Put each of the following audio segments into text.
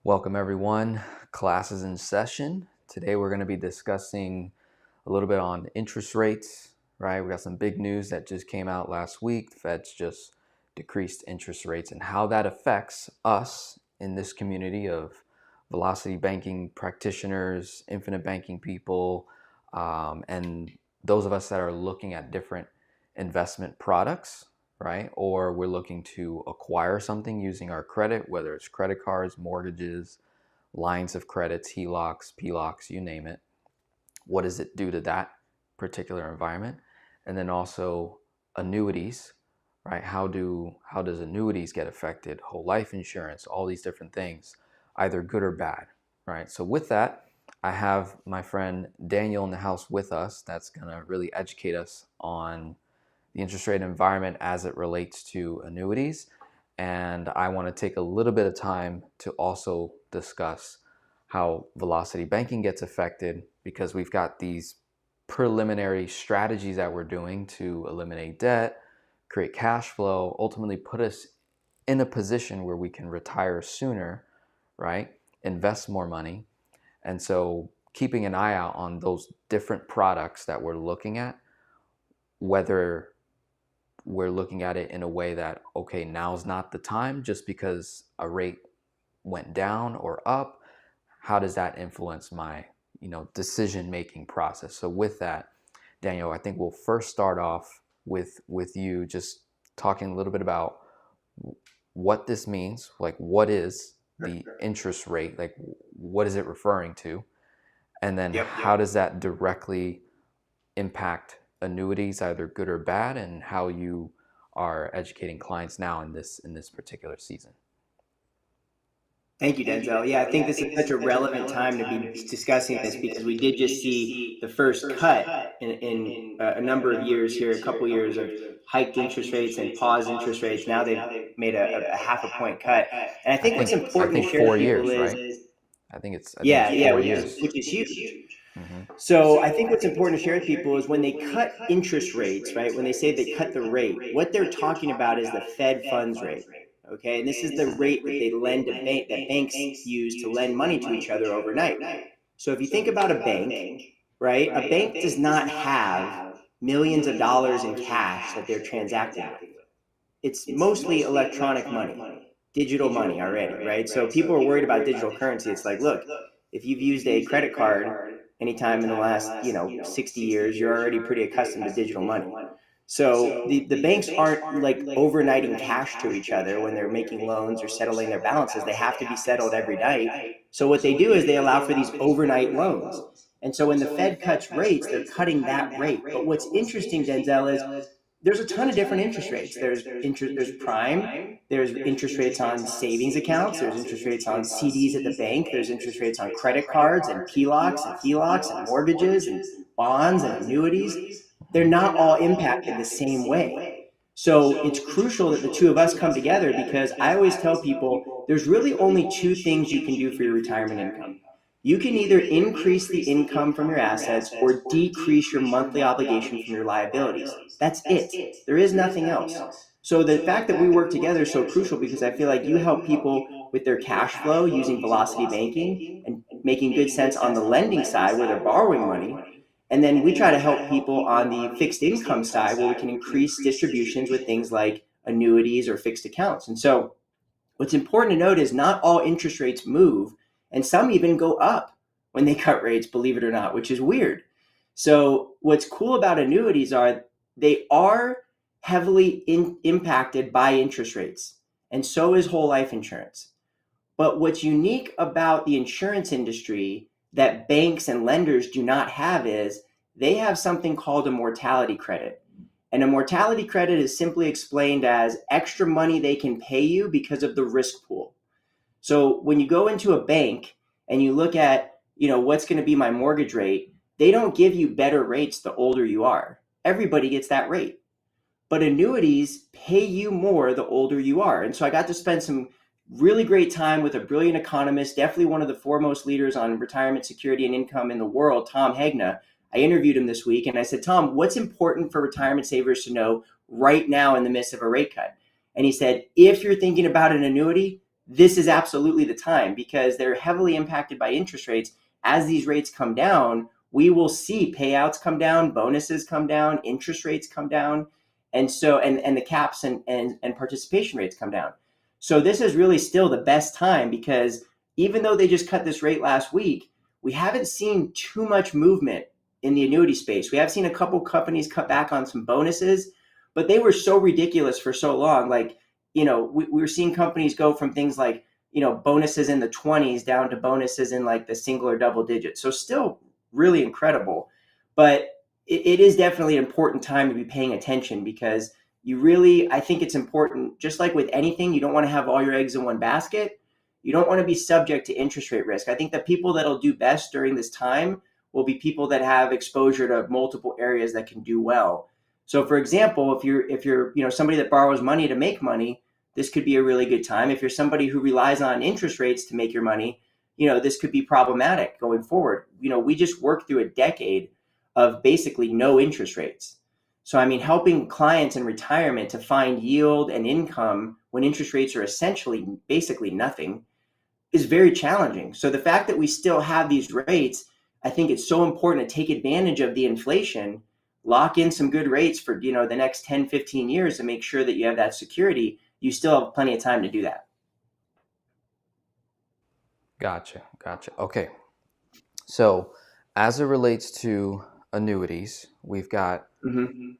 Welcome everyone. Class is in session. Today we're going to be discussing a little bit on interest rates, right? We got some big news that just came out last week. The Fed's just decreased interest rates and how that affects us in this community of velocity banking practitioners, infinite banking people, and those of us that are looking at different investment products, right? Or we're looking to acquire something using our credit, whether it's credit cards, mortgages, lines of credits, HELOCs, PLOCs, you name it. What does it do to that particular environment? And then also annuities, right? How does annuities get affected? Whole life insurance, all these different things, either good or bad, right? So with that, I have my friend Daniel in the house with us that's gonna really educate us on the interest rate environment as it relates to annuities. And I want to take a little bit of time to also discuss how velocity banking gets affected, because we've got these preliminary strategies that we're doing to eliminate debt, create cash flow, ultimately put us in a position where we can retire sooner, right? Invest more money. And so keeping an eye out on those different products that we're looking at, whether we're looking at it in a way that, okay, now's not the time just because a rate went down or up. How does that influence my, decision-making process? So with that, Daniel, I think we'll first start off with you just talking a little bit about what this means, like what is the interest rate, like what is it referring to? And then how does that directly impact annuities, either good or bad, and how you are educating clients now in this particular season. Thank you, Denzel. Yeah, I think this is such a relevant time to be discussing this because we did just see the first cut in a number of years here, a couple years of hiked interest rates and paused interest rates. Now they've made a half a point cut. And I think what's important to share with people is, right? I think it's 4 years, which is huge. So I think what's important to share with people is when they cut interest rates, right? When they say they cut the rate, what they're talking about is the Fed funds rate. Okay, and this is the rate that they lend to that banks use to lend money to each other overnight. So if you think about a bank, right? A bank does not have millions of dollars in cash that they're transacting with. It's mostly electronic money, digital money already, right? So people are worried about digital currency. It's like, look, if you've used a credit card anytime in the last, 60 years, you're already pretty accustomed to digital money. So the banks aren't like overnighting cash to each other when they're making loans or settling their balances. They have to be settled every night. So what they do is they allow for these overnight loans. And so when the Fed cuts rates, they're cutting that rate. But what's interesting, Denzel, is there's a ton of different interest rates. There's prime, there's interest rates on savings accounts, there's interest rates on CDs at the bank, there's interest rates on credit cards and PLOCs and HELOCs and mortgages and bonds and annuities. They're not all impacted the same way. So it's crucial that the two of us come together, because I always tell people there's really only two things you can do for your retirement income. You can either increase the income from your assets or decrease your monthly obligation from your liabilities. That's it. There is nothing else. So the fact that we work together is so crucial, because I feel like you help people with their cash flow using velocity banking and making good sense on the lending side where they're borrowing money. And then we try to help people on the fixed income side where we can increase distributions with things like annuities or fixed accounts. And so what's important to note is not all interest rates move, and some even go up when they cut rates, believe it or not, which is weird. So what's cool about annuities are they are heavily impacted by interest rates, and so is whole life insurance. But what's unique about the insurance industry that banks and lenders do not have is they have something called a mortality credit. And a mortality credit is simply explained as extra money they can pay you because of the risk pool. So when you go into a bank and you look at, what's going to be my mortgage rate, they don't give you better rates the older you are. Everybody gets that rate. But annuities pay you more the older you are. And so I got to spend some really great time with a brilliant economist, definitely one of the foremost leaders on retirement security and income in the world, Tom Hegna. I interviewed him this week and I said, Tom, what's important for retirement savers to know right now in the midst of a rate cut? And he said, if you're thinking about an annuity, this is absolutely the time because they're heavily impacted by interest rates. As these rates come down, we will see payouts come down, bonuses come down, interest rates come down, and so and the caps and participation rates come down. So this is really still the best time because even though they just cut this rate last week, we haven't seen too much movement in the annuity space. We have seen a couple companies cut back on some bonuses, but they were so ridiculous for so long. Like, we're seeing companies go from things like, bonuses in the 20s down to bonuses in like the single or double digits. So still really incredible. But it is definitely an important time to be paying attention because I think it's important, just like with anything, you don't want to have all your eggs in one basket. You don't want to be subject to interest rate risk. I think the people that'll do best during this time will be people that have exposure to multiple areas that can do well. So for example, if you're somebody that borrows money to make money, this could be a really good time. If you're somebody who relies on interest rates to make your money, this could be problematic going forward. We just worked through a decade of basically no interest rates. So I mean, helping clients in retirement to find yield and income when interest rates are essentially basically nothing is very challenging. So the fact that we still have these rates, I think it's so important to take advantage of the inflation, lock in some good rates for, the next 10, 15 years to make sure that you have that security. You still have plenty of time to do that. Gotcha. Okay. So as it relates to annuities, we've got Mm-hmm.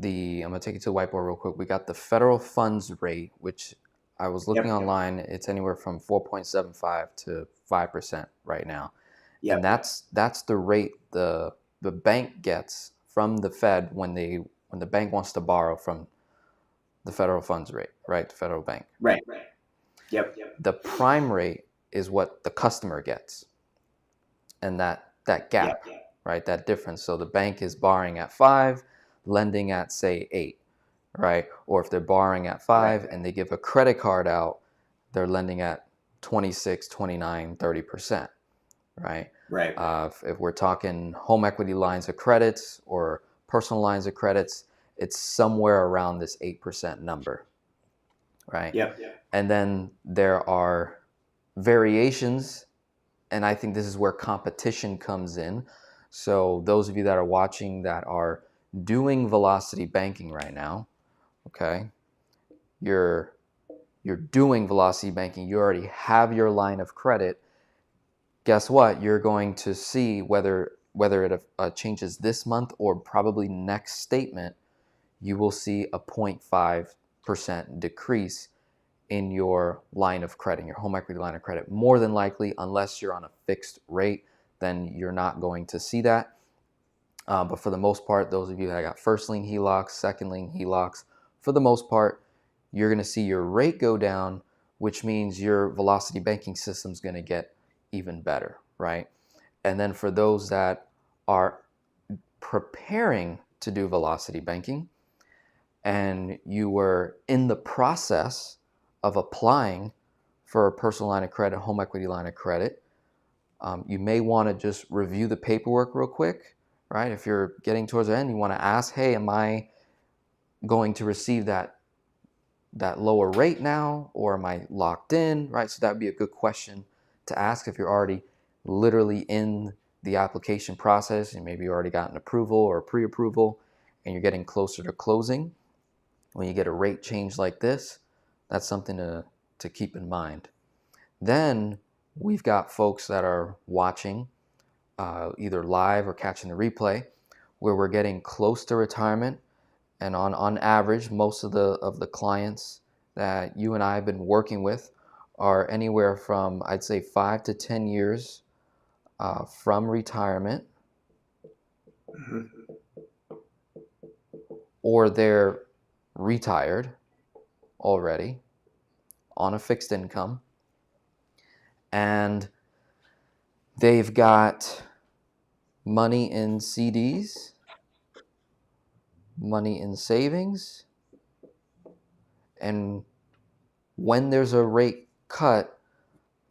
I'm going to take you to the whiteboard real quick. We got the federal funds rate, which I was looking Yep. online. It's anywhere from 4.75 to 5% right now. And Yep. that's the rate the bank gets from the Fed when the bank wants to borrow from the federal funds rate, right? The federal bank. Right. Yep. The prime rate is what the customer gets. And that gap, Yep. right? That difference. So the bank is borrowing at 5, lending at say 8, right? Or if they're borrowing at 5 Right. and they give a credit card out, they're lending at 26, 29, 30%, right? Right. If we're talking home equity lines of credits or personal lines of credits, it's somewhere around this 8% number, right? Yep. And then there are variations, and I think this is where competition comes in. So those of you that are watching that are doing velocity banking right now, okay, you're doing velocity banking, you already have your line of credit. Guess what? You're going to see whether it changes this month or probably next statement, you will see a 0.5% decrease in your line of credit, your home equity line of credit. More than likely, unless you're on a fixed rate, then you're not going to see that. But for the most part, those of you that got first lien HELOCs, second lien HELOCs, for the most part, you're going to see your rate go down, which means your velocity banking system is going to get even better, right? And then for those that are preparing to do velocity banking and you were in the process of applying for a personal line of credit, home equity line of credit, you may want to just review the paperwork real quick, right? If you're getting towards the end, you want to ask, hey, am I going to receive that lower rate now, or am I locked in, right? So that would be a good question to ask if you're already literally in the application process and maybe you already got an approval or pre-approval and you're getting closer to closing. When you get a rate change like this, that's something to keep in mind. Then we've got folks that are watching either live or catching the replay where we're getting close to retirement. And on average, most of the clients that you and I have been working with are anywhere from, I'd say, 5 to 10 years from retirement, Mm-hmm. or they're retired already on a fixed income, and they've got money in CDs, money in savings, and when there's a rate cut,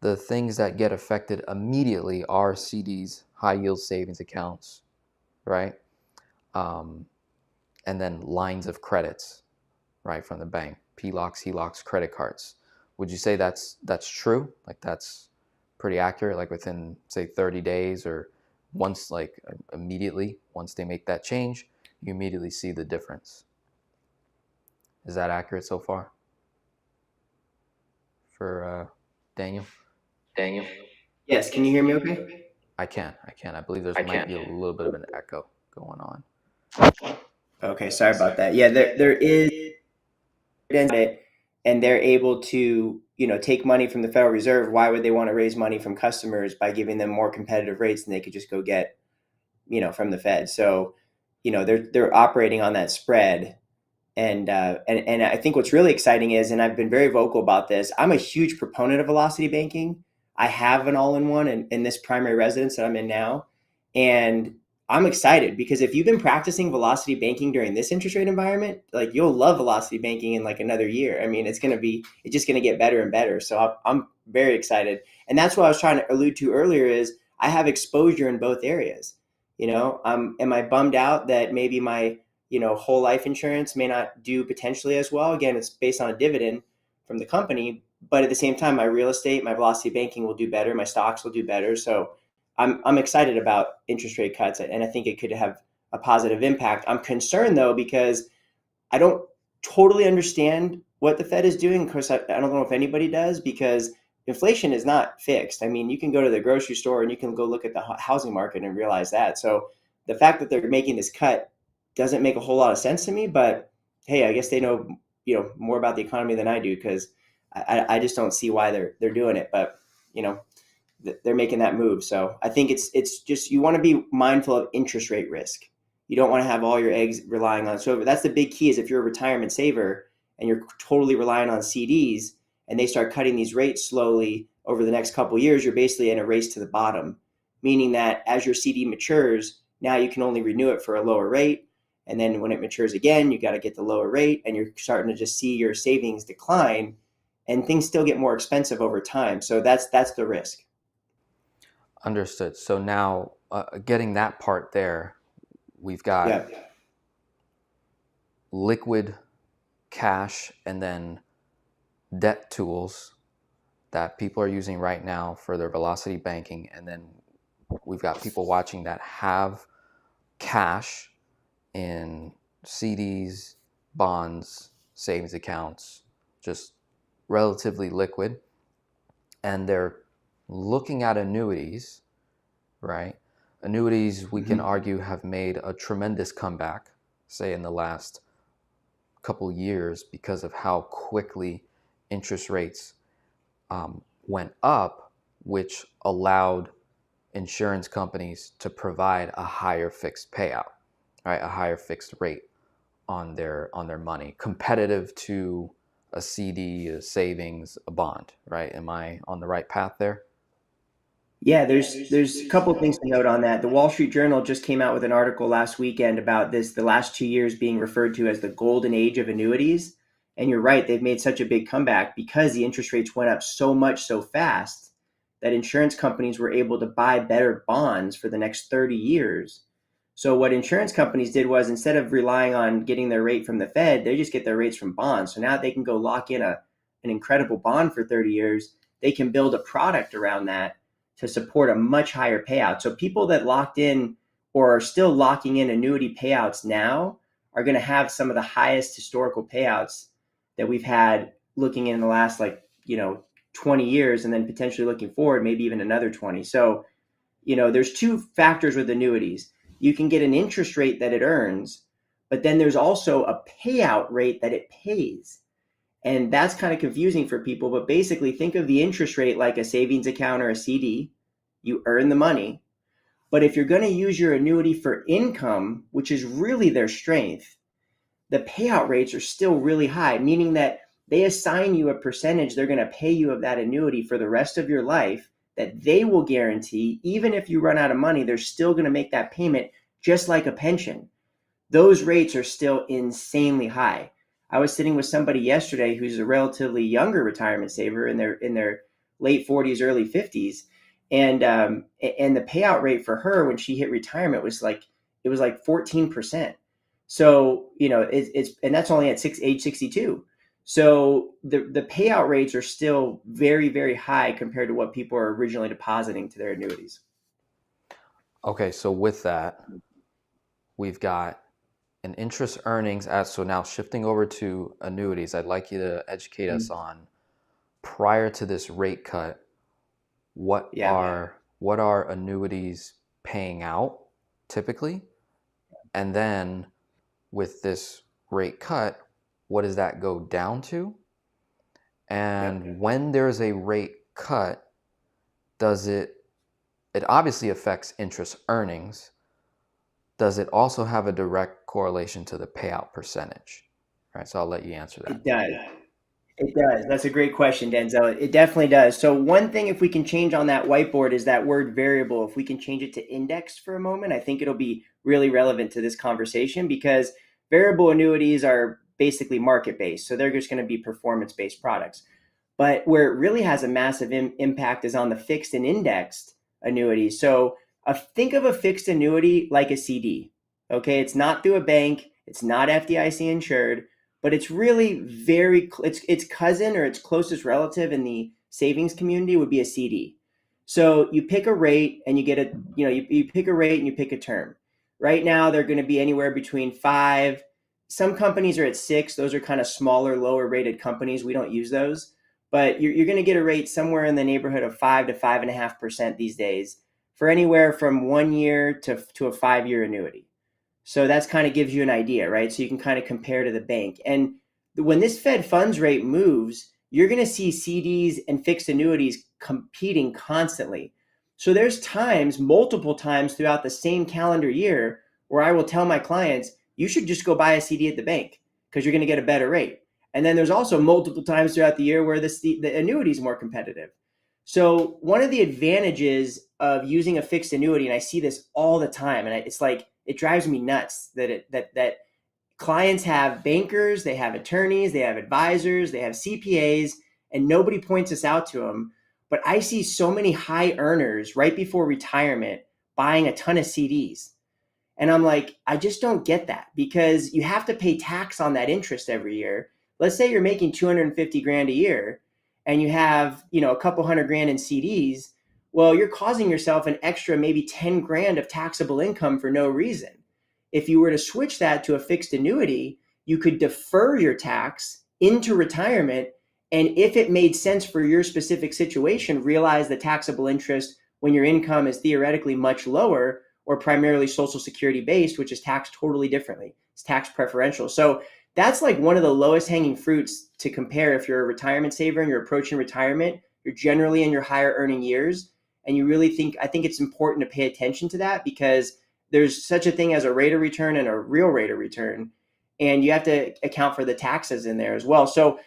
the things that get affected immediately are CDs, high yield savings accounts, right? And then lines of credits, right, from the bank, PLOCs, HELOCs, credit cards. Would you say that's true? Like that's pretty accurate? Like within say 30 days or once, like immediately once they make that change, you immediately see the difference. Is that accurate so far for Daniel? Daniel? Yes, can you hear me okay? I can. I believe there's might be a little bit of an echo going on. Okay, sorry about that. Yeah, there is it, and they're able to, take money from the Federal Reserve. Why would they want to raise money from customers by giving them more competitive rates than they could just go get, from the Fed? So, they're operating on that spread. And I think what's really exciting is, and I've been very vocal about this, I'm a huge proponent of velocity banking. I have an all-in-one in this primary residence that I'm in now. And I'm excited because if you've been practicing velocity banking during this interest rate environment, like you'll love velocity banking in like another year. I mean, it's just going to get better and better. So I'm very excited. And that's what I was trying to allude to earlier is I have exposure in both areas. Am I bummed out that maybe my whole life insurance may not do potentially as well? Again, it's based on a dividend from the company, but at the same time, my real estate, my velocity banking will do better. My stocks will do better. So I'm excited about interest rate cuts, and I think it could have a positive impact. I'm concerned though because I don't totally understand what the Fed is doing. Of course, I don't know if anybody does because inflation is not fixed. I mean, you can go to the grocery store and you can go look at the housing market and realize that. So the fact that they're making this cut doesn't make a whole lot of sense to me. But hey, I guess they know more about the economy than I do because I just don't see why they're doing it. But you know they're making that move. So I think it's just you want to be mindful of interest rate risk. You don't want to have all your eggs relying on. So that's the big key is if you're a retirement saver and you're totally relying on CDs and they start cutting these rates slowly over the next couple of years, you're basically in a race to the bottom, meaning that as your CD matures, now you can only renew it for a lower rate. And then when it matures again, you got to get the lower rate and you're starting to just see your savings decline and things still get more expensive over time. So that's the risk. Understood. So now, getting that part there, we've got Yeah. liquid cash and then debt tools that people are using right now for their velocity banking. And then we've got people watching that have cash in CDs, bonds, savings accounts, just relatively liquid. And they're looking at annuities, right? Annuities, we can argue, have made a tremendous comeback, say in the last couple years, because of how quickly interest rates went up, which allowed insurance companies to provide a higher fixed payout, right? A higher fixed rate on their money, competitive to a CD, a savings, a bond, right? Am I on the right path there? Yeah, there's a couple of things to note on that. The Wall Street Journal just came out with an article last weekend about this, the last 2 years being referred to as the golden age of annuities. And you're right, they've made such a big comeback because the interest rates went up so much so fast that insurance companies were able to buy better bonds for the next 30 years. So what insurance companies did was instead of relying on getting their rate from the Fed, they just get their rates from bonds. So now they can go lock in an incredible bond for 30 years. They can build a product around that to support a much higher payout. So people that locked in or are still locking in annuity payouts now are going to have some of the highest historical payouts that we've had looking in the last 20 years and then potentially looking forward maybe even another 20. So, there's two factors with annuities. You can get an interest rate that it earns, but then there's also a payout rate that it pays. And that's kind of confusing for people, but basically think of the interest rate like a savings account or a CD. You earn the money. But if you're going to use your annuity for income, which is really their strength, the payout rates are still really high, meaning that they assign you a percentage they're going to pay you of that annuity for the rest of your life that they will guarantee. Even if you run out of money, they're still going to make that payment just like a pension. Those rates are still insanely high. I was sitting with somebody yesterday who's a relatively younger retirement saver in their late 40s, early 50s, and the payout rate for her when she hit retirement was like 14%. So it's and that's only at age 62. So the payout rates are still very, very high compared to what people are originally depositing to their annuities. Okay, so with that, we've got an interest earnings as so now shifting over to annuities. I'd like you to educate us on prior to this rate cut, Yeah. what are annuities paying out typically? And then with this rate cut, what does that go down to? Yep. And when there's a rate cut, does it obviously affects interest earnings. Does it also have a direct correlation to the payout percentage? All right, so I'll let you answer that. It does. It does. That's a great question, Denzel. It definitely does. So one thing, if we can change on that whiteboard, is that word variable. If we can change it to indexed for a moment, I think it'll be really relevant to this conversation, because variable annuities are basically market based. So they're just going to be performance based products. But where it really has a massive impact is on the fixed and indexed annuities. So think of a fixed annuity like a CD. Okay, it's not through a bank, it's not FDIC insured, but it's really its cousin or its closest relative in the savings community would be a CD. So you pick a rate and you get a you pick a rate and you pick a term. Right now they're going to be anywhere between 5. Some companies are at 6. Those are kind of smaller, lower rated companies. We don't use those, but you're going to get a rate somewhere in the neighborhood of 5 to 5.5% these days for anywhere from 1 year to a 5-year annuity. So that's kind of gives you an idea, right? So you can kind of compare to the bank. And when this Fed funds rate moves, you're going to see CDs and fixed annuities competing constantly. So there's times, multiple times throughout the same calendar year, where I will tell my clients, you should just go buy a CD at the bank because you're going to get a better rate. And then there's also multiple times throughout the year where the annuity is more competitive. So one of the advantages of using a fixed annuity, and I see this all the time, and it's like it drives me nuts that clients have bankers, they have attorneys, they have advisors, they have CPAs, and nobody points this out to them. But I see so many high earners right before retirement buying a ton of CDs. And I'm like, I just don't get that, because you have to pay tax on that interest every year. Let's say you're making 250 grand a year and you have, a couple hundred grand in CDs. Well, you're causing yourself an extra maybe 10 grand of taxable income for no reason. If you were to switch that to a fixed annuity, you could defer your tax into retirement. And if it made sense for your specific situation, realize the taxable interest when your income is theoretically much lower, or primarily Social Security based, which is taxed totally differently. It's tax preferential. So that's like one of the lowest hanging fruits to compare. If you're a retirement saver and you're approaching retirement, you're generally in your higher earning years. And I think it's important to pay attention to that, because there's such a thing as a rate of return and a real rate of return. And you have to account for the taxes in there as well. So,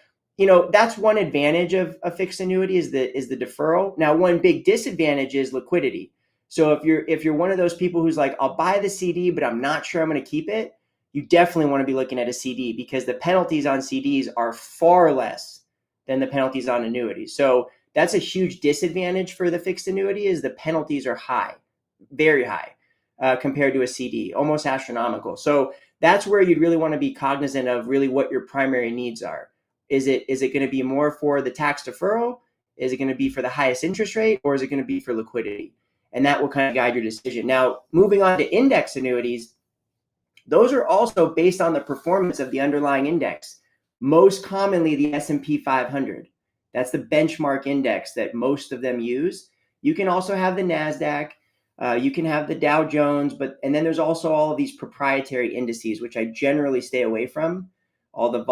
that's one advantage of a fixed annuity is the deferral. Now, one big disadvantage is liquidity. So if you're one of those people who's like, I'll buy the CD, but I'm not sure I'm going to keep it, you definitely want to be looking at a CD, because the penalties on CDs are far less than the penalties on annuities. So that's a huge disadvantage for the fixed annuity, is the penalties are high, very high, compared to a CD, almost astronomical. So that's where you'd really want to be cognizant of really what your primary needs are. Is it going to be more for the tax deferral? Is it going to be for the highest interest rate, or is it going to be for liquidity? And that will kind of guide your decision. Now, moving on to index annuities, those are also based on the performance of the underlying index. Most commonly, the S&P 500. That's the benchmark index that most of them use. You can also have the NASDAQ. You can have the Dow Jones, and then there's also all of these proprietary indices, which I generally stay away from. All the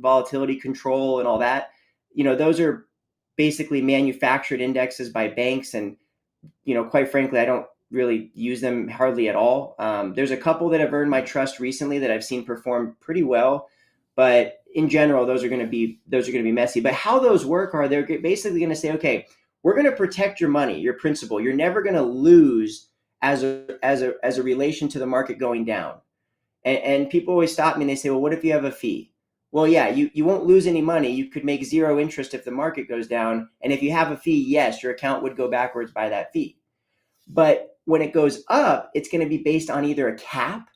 volatility control and all that. Those are basically manufactured indexes by banks, and quite frankly, I don't really use them hardly at all. There's a couple that have earned my trust recently that I've seen perform pretty well, but in general, those are going to be messy. But how those work are they're basically going to say, okay, we're going to protect your money, your principal. You're never going to lose as a relation to the market going down. And people always stop me and they say, well, what if you have a fee? Well, yeah, you won't lose any money. You could make zero interest if the market goes down. And if you have a fee, yes, your account would go backwards by that fee. But when it goes up, it's going to be based on either a cap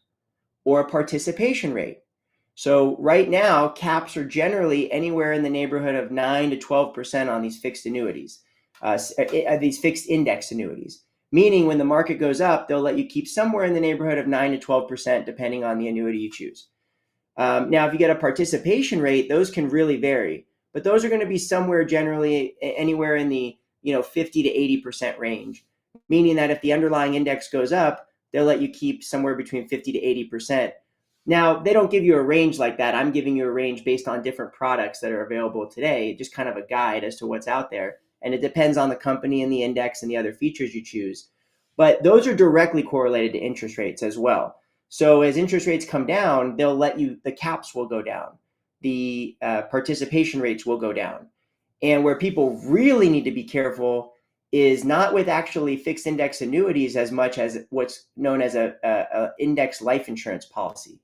or a participation rate. So right now, caps are generally anywhere in the neighborhood of 9 to 12% on these fixed annuities, these fixed index annuities. Meaning when the market goes up, they'll let you keep somewhere in the neighborhood of 9 to 12%, depending on the annuity you choose. Now, if you get a participation rate, those can really vary, but those are going to be somewhere generally anywhere in the 50 to 80% range, meaning that if the underlying index goes up, they'll let you keep somewhere between 50 to 80%. Now, they don't give you a range like that. I'm giving you a range based on different products that are available today, just kind of a guide as to what's out there. And it depends on the company and the index and the other features you choose. But those are directly correlated to interest rates as well. So as interest rates come down, they'll let you, the caps will go down, the participation rates will go down. And where people really need to be careful is not with actually fixed index annuities as much as what's known as a index life insurance policy.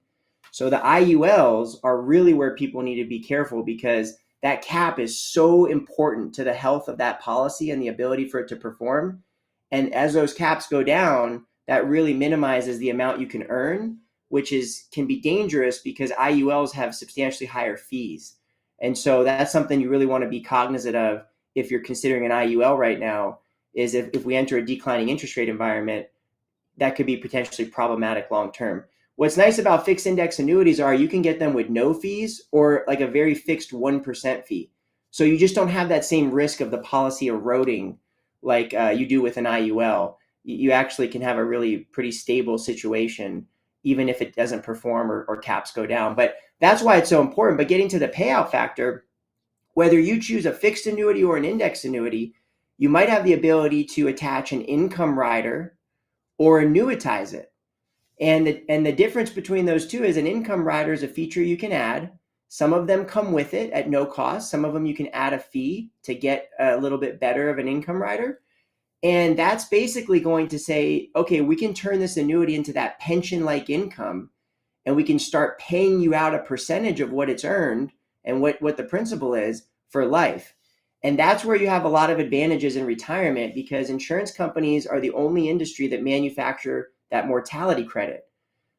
So the IULs are really where people need to be careful, because that cap is so important to the health of that policy and the ability for it to perform. And as those caps go down, that really minimizes the amount you can earn, which can be dangerous because IULs have substantially higher fees. And so that's something you really want to be cognizant of if you're considering an IUL right now, is if we enter a declining interest rate environment, that could be potentially problematic long term. What's nice about fixed index annuities are you can get them with no fees or like a very fixed 1% fee. So you just don't have that same risk of the policy eroding like you do with an IUL. You actually can have a really pretty stable situation, even if it doesn't perform or caps go down. But that's why it's so important. But getting to the payout factor, whether you choose a fixed annuity or an index annuity, you might have the ability to attach an income rider or annuitize it. And the difference between those two is an income rider is a feature you can add. Some of them come with it at no cost. Some of them you can add a fee to get a little bit better of an income rider. And that's basically going to say, okay, we can turn this annuity into that pension-like income, and we can start paying you out a percentage of what it's earned and what the principal is for life. And that's where you have a lot of advantages in retirement, because insurance companies are the only industry that manufacture that mortality credit.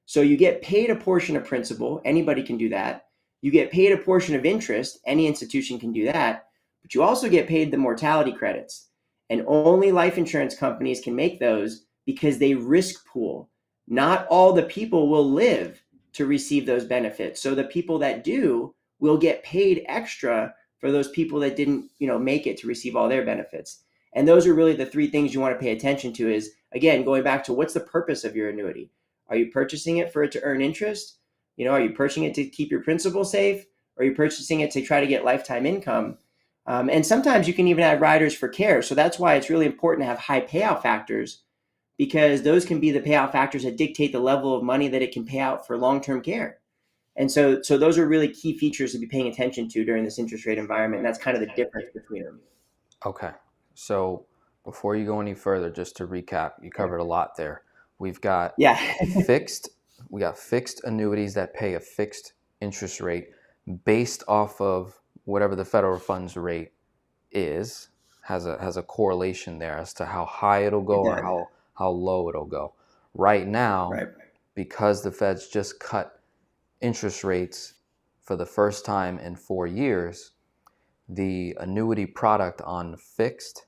So you get paid a portion of principal, anybody can do that. You get paid a portion of interest, any institution can do that, but you also get paid the mortality credits. And only life insurance companies can make those because they risk pool. Not all the people will live to receive those benefits. So the people that do will get paid extra for those people that didn't, make it to receive all their benefits. And those are really the three things you want to pay attention to is, again, going back to what's the purpose of your annuity? Are you purchasing it for it to earn interest? Are you purchasing it to keep your principal safe? Or are you purchasing it to try to get lifetime income? And sometimes you can even add riders for care. So that's why it's really important to have high payout factors, because those can be the payout factors that dictate the level of money that it can pay out for long-term care. And so those are really key features to be paying attention to during this interest rate environment. And that's kind of the difference between them. Okay. So before you go any further, just to recap, you covered a lot there. We've got Yeah. fixed we got fixed annuities that pay a fixed interest rate based off of whatever the federal funds rate is, has a correlation there as to how high it'll go It or does. how low it'll go. Right now, Right. because the Feds just cut interest rates for the first time in 4 years, the annuity product on fixed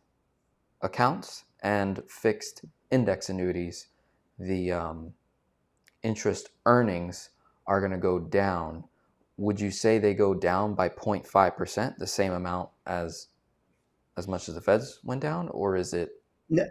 accounts and fixed index annuities, the interest earnings are going to go down. Would you say they go down by 0.5%, the same amount as much as the Feds went down, or is it? No,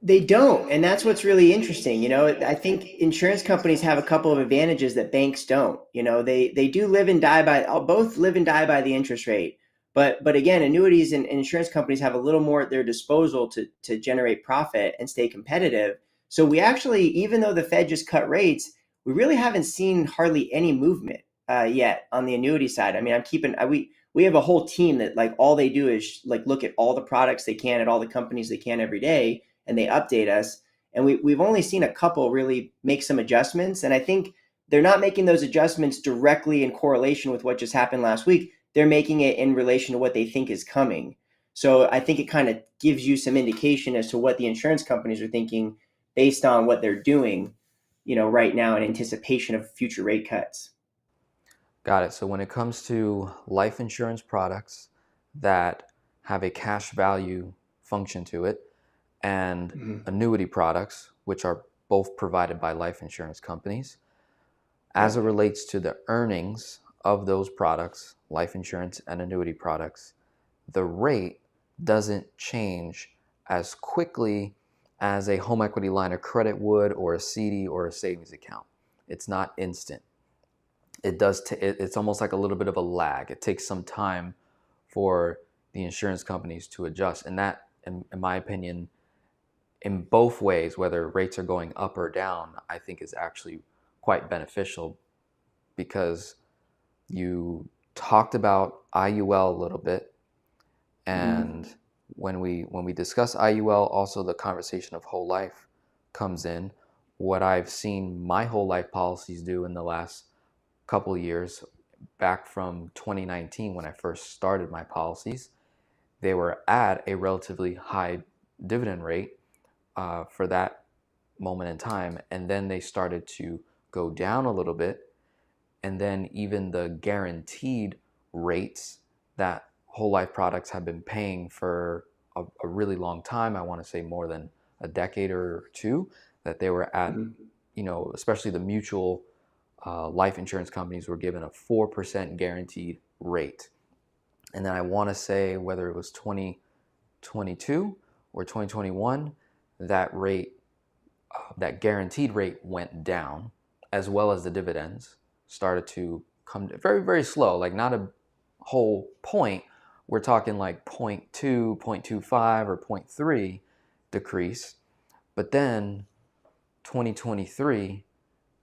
they don't. And that's what's really interesting. I think insurance companies have a couple of advantages that banks don't. They do live and die by, both live and die by the interest rate. But again, annuities and insurance companies have a little more at their disposal to generate profit and stay competitive. So we actually, even though the Fed just cut rates, we really haven't seen hardly any movement yet on the annuity side. I mean, we have a whole team that like all they do is like look at all the products they can at all the companies they can every day, and they update us. And we've only seen a couple really make some adjustments. And I think they're not making those adjustments directly in correlation with what just happened last week. They're making it in relation to what they think is coming. So I think it kind of gives you some indication as to what the insurance companies are thinking based on what they're doing, right now in anticipation of future rate cuts. Got it. So when it comes to life insurance products that have a cash value function to it, and Mm-hmm. annuity products, which are both provided by life insurance companies, as Yep. it relates to the earnings of those products, life insurance and annuity products, the rate doesn't change as quickly as a home equity line of credit would, or a CD or a savings account. It's not instant. It's almost like a little bit of a lag. It takes some time for the insurance companies to adjust. And that, in my opinion, in both ways, whether rates are going up or down, I think is actually quite beneficial, because you talked about IUL a little bit, Mm-hmm. and when we discuss IUL, also the conversation of whole life comes in. What I've seen my whole life policies do in the last couple of years, back from 2019 when I first started my policies, they were at a relatively high dividend rate for that moment in time, and then they started to go down a little bit, and then even the guaranteed rates that whole life products have been paying for a really long time, I want to say more than a decade or two, that they were at, Mm-hmm. especially the mutual life insurance companies were given a 4% guaranteed rate. And then I want to say whether it was 2022 or 2021, that rate, that guaranteed rate went down, as well as the dividends started to come very, very slow, like not a whole point. We're talking like zero point 0.2, 0.25, or zero point 0.3 decrease. But then 2023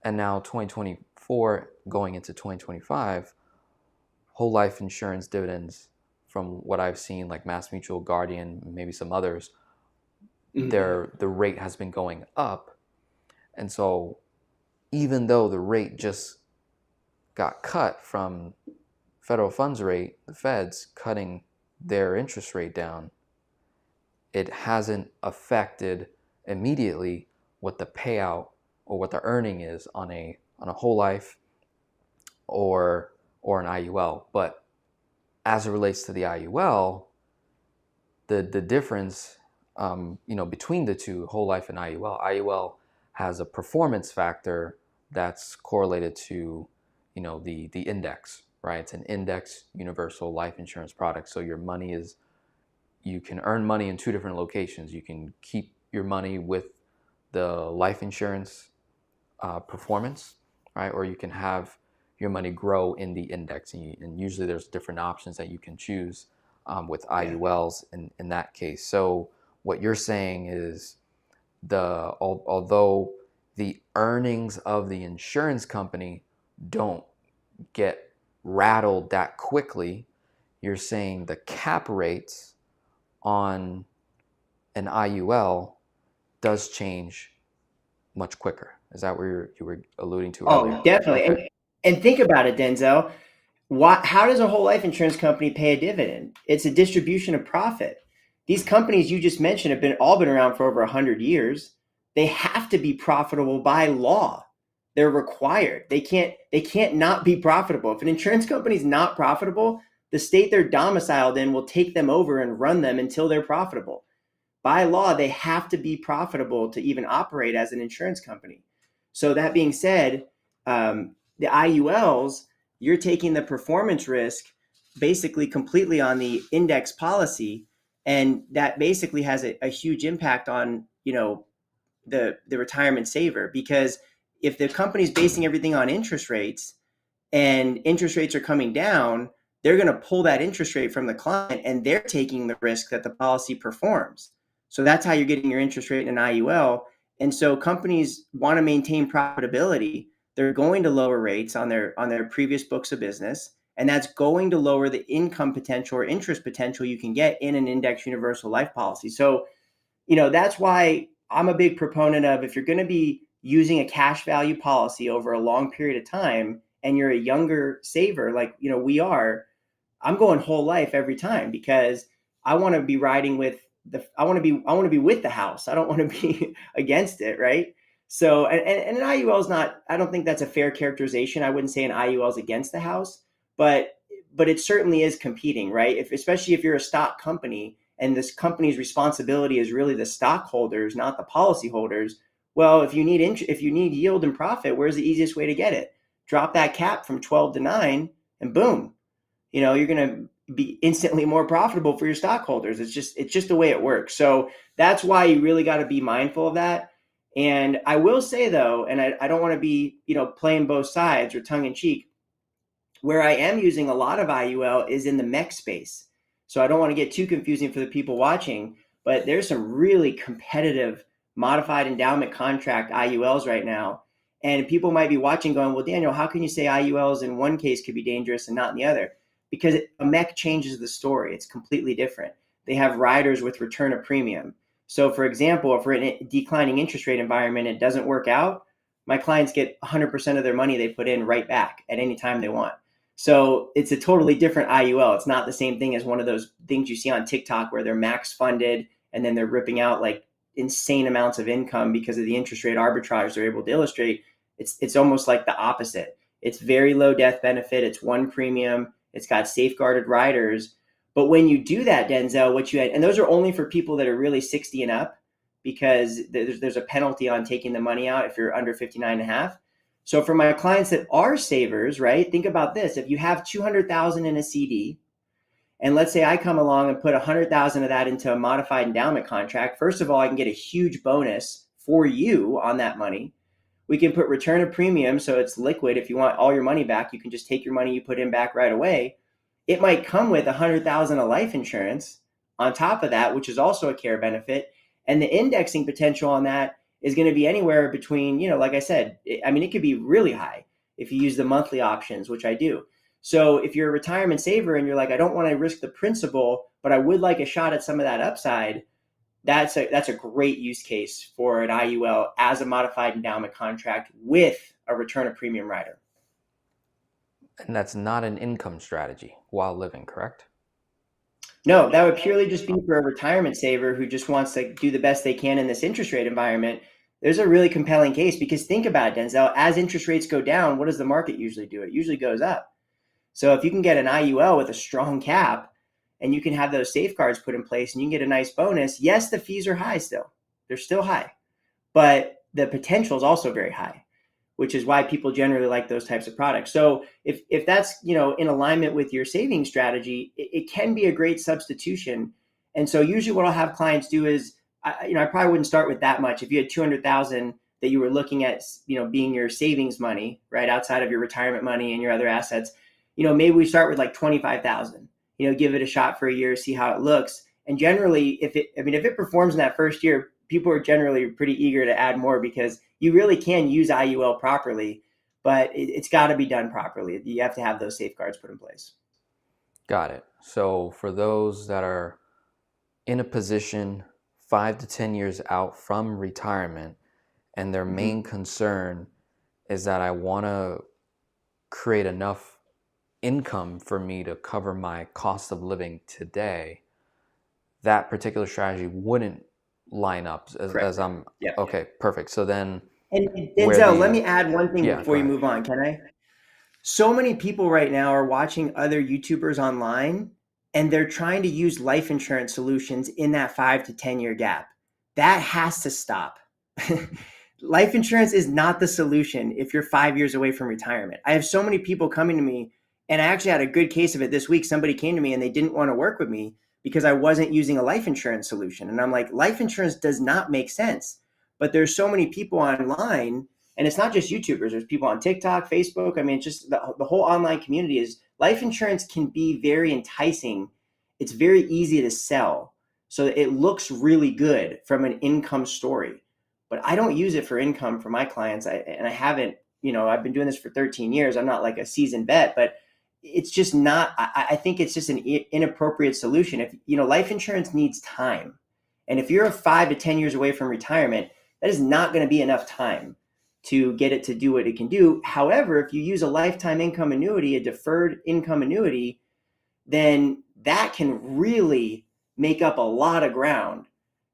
and now 2024 going into 2025, whole life insurance dividends, from what I've seen, like Mass Mutual, Guardian, maybe some others, Mm-hmm. the rate has been going up. And so even though the rate just got cut from federal funds rate, the Fed's cutting their interest rate down, it hasn't affected immediately what the payout or what the earning is on a whole life or an IUL. But as it relates to the IUL, the difference, between the two, whole life and IUL has a performance factor that's correlated to, the index, right? It's an index universal life insurance product. So you can earn money in two different locations. You can keep your money with the life insurance performance, right? Or you can have your money grow in the index. And usually there's different options that you can choose with Yeah. IULs in that case. So what you're saying is, although the earnings of the insurance company don't get rattled that quickly, you're saying the cap rates on an IUL does change much quicker. Is that what you were alluding to earlier? Oh, definitely. Okay. And think about it, Denzel. How does a whole life insurance company pay a dividend? It's a distribution of profit. These companies you just mentioned have all been around for over 100 years. They have to be profitable by law. They're required. They can't not be profitable. If an insurance company is not profitable, the state they're domiciled in will take them over and run them until they're profitable. By law, they have to be profitable to even operate as an insurance company. So that being said, the IULs, you're taking the performance risk basically completely on the index policy, and that basically has a huge impact on the retirement saver, because if the company's basing everything on interest rates and interest rates are coming down, they're going to pull that interest rate from the client, and they're taking the risk that the policy performs. So that's how you're getting your interest rate in an IUL. And so companies want to maintain profitability. They're going to lower rates on their previous books of business, and that's going to lower the income potential or interest potential you can get in an index universal life policy. So that's why I'm a big proponent of, if you're going to be using a cash value policy over a long period of time and you're a younger saver like we are, I'm going whole life every time, because I want to be riding with I want to be with the house. I don't want to be against it, right? So, and an IUL is not, I don't think that's a fair characterization. I wouldn't say an IUL is against the house, but it certainly is competing, right? Especially if you're a stock company and this company's responsibility is really the stockholders, not the policyholders. Well, if you need yield and profit, where's the easiest way to get it? Drop that cap from 12 to 9 and boom, you're going to be instantly more profitable for your stockholders. It's just the way it works. So that's why you really got to be mindful of that. And I will say though, and I don't want to be, playing both sides or tongue in cheek, where I am using a lot of IUL is in the mech space. So I don't want to get too confusing for the people watching, but there's some really competitive modified endowment contract IULs right now. And people might be watching going, well, Daniel, how can you say IULs in one case could be dangerous and not in the other? Because a mech changes the story. It's completely different. They have riders with return of premium. So for example, if we're in a declining interest rate environment, it doesn't work out, my clients get 100% of their money they put in right back at any time they want. So it's a totally different IUL. It's not the same thing as one of those things you see on TikTok where they're max funded and then they're ripping out like insane amounts of income because of the interest rate arbitrage they're able to illustrate. It's almost like the opposite. It's very low death benefit. It's one premium. It's got safeguarded riders. But when you do that, Denzel, and those are only for people that are really 60 and up, because there's a penalty on taking the money out if you're under 59 and a half. So for my clients that are savers, right, think about this. If you have 200,000 in a CD, and let's say I come along and put 100,000 of that into a modified endowment contract, first of all, I can get a huge bonus for you on that money. We can put return of premium, so it's liquid. If you want all your money back, you can just take your money you put in back right away. It might come with 100,000 of life insurance on top of that, which is also a care benefit. And the indexing potential on that is going to be anywhere between, like I said, it could be really high if you use the monthly options, which I do. So if you're a retirement saver and you're like, I don't want to risk the principal, but I would like a shot at some of that upside, that's a great use case for an IUL as a modified endowment contract with a return of premium rider. And that's not an income strategy while living, correct? No, that would purely just be for a retirement saver who just wants to do the best they can in this interest rate environment. There's a really compelling case because think about it, Denzel, as interest rates go down, what does the market usually do? It usually goes up. So if you can get an IUL with a strong cap and you can have those safeguards put in place and you can get a nice bonus, yes, the fees are high still. They're still high, but the potential is also very high, which is why people generally like those types of products. So if that's, in alignment with your saving strategy, it can be a great substitution. And so usually what I'll have clients do is, I probably wouldn't start with that much. If you had 200,000 that you were looking at, being your savings money, right, outside of your retirement money and your other assets, maybe we start with like 25,000, give it a shot for a year, see how it looks. And generally, if it performs in that first year, people are generally pretty eager to add more because you really can use IUL properly, but it's got to be done properly. You have to have those safeguards put in place. Got it. So for those that are in a position 5 to 10 years out from retirement and their main concern is that I want to create enough income for me to cover my cost of living today, that particular strategy wouldn't line up as I'm Yeah. okay, perfect. So then And Denzel, let me add one thing before you ahead. move on, can I? So many people right now are watching other YouTubers online and they're trying to use life insurance solutions in that 5 to 10 year gap. That has to stop. Life insurance is not the solution if you're 5 years away from retirement. I have so many people coming to me, and I actually had a good case of it this week. Somebody came to me and they didn't want to work with me because I wasn't using a life insurance solution. And I'm like, life insurance does not make sense. But there's so many people online, and it's not just YouTubers. There's people on TikTok, Facebook. It's just the whole online community is life insurance can be very enticing. It's very easy to sell. So it looks really good from an income story, but I don't use it for income for my clients. I haven't, I've been doing this for 13 years. I'm not like a seasoned vet, but it's just not, I think it's just an inappropriate solution. If, life insurance needs time. And if you're 5 to 10 years away from retirement, that is not going to be enough time to get it to do what it can do. However, if you use a lifetime income annuity, a deferred income annuity, then that can really make up a lot of ground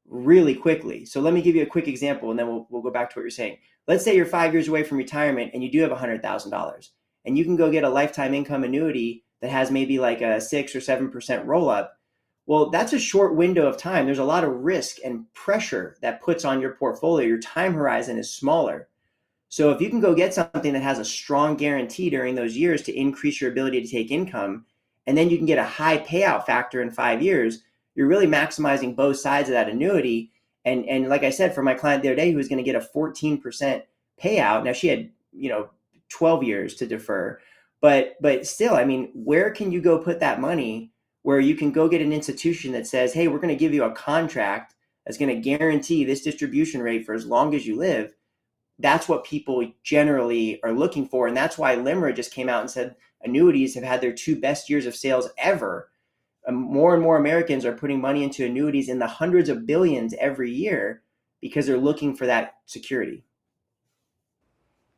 really quickly. So let me give you a quick example, and then we'll go back to what you're saying. Let's say you're 5 years away from retirement and you do have $100,000, and you can go get a lifetime income annuity that has maybe like a 6 or 7% roll up. Well, that's a short window of time. There's a lot of risk and pressure that puts on your portfolio. Your time horizon is smaller. So if you can go get something that has a strong guarantee during those years to increase your ability to take income, and then you can get a high payout factor in 5 years, you're really maximizing both sides of that annuity. And like I said, for my client the other day, who was going to get a 14% payout. Now she had, 12 years to defer. But still, I mean, where can you go put that money where you can go get an institution that says, hey, we're going to give you a contract that's going to guarantee this distribution rate for as long as you live? That's what people generally are looking for. And that's why LIMRA just came out and said annuities have had their 2 best years of sales ever. More and more Americans are putting money into annuities in the hundreds of billions every year because they're looking for that security.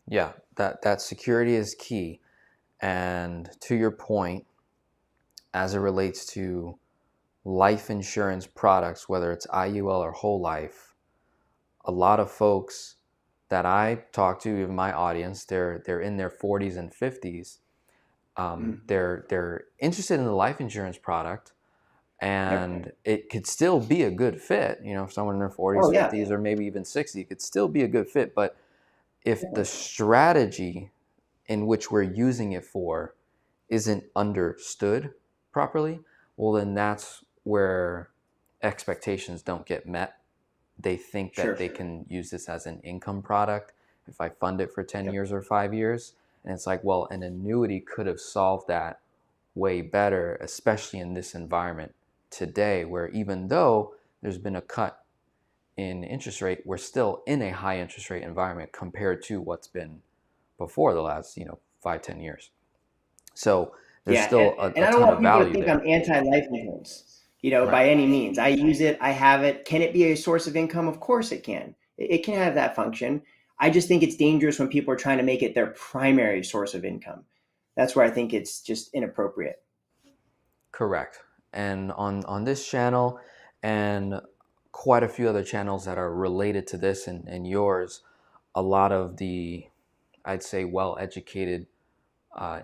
Yeah, that security is key. And to your point, as it relates to life insurance products, whether it's IUL or whole life, a lot of folks that I talk to, even my audience, they're in their 40s and 50s. They're interested in the life insurance product, Yep. and it could still be a good fit. You know, if someone in their 40s, Oh yeah. 50s, or maybe even 60, it could still be a good fit. But if the strategy in which we're using it for isn't understood properly, well, then that's where expectations don't get met. They think that Sure. they can use this as an income product if I fund it for 10 Yep. years or 5 years. And it's like, well, an annuity could have solved that way better, especially in this environment today, where even though there's been a cut in interest rate, we're still in a high interest rate environment compared to what's been before the last, 5, 10 years. So there's Yeah, still and a I don't ton want of people to value think I'm there. anti-life insurance, Right. by any means. I use it, I have it. Can it be a source of income? Of course it can. It can have that function. I just think it's dangerous when people are trying to make it their primary source of income. That's where I think it's just inappropriate. Correct. And on this channel and quite a few other channels that are related to this and yours, a lot of the, I'd say, well-educated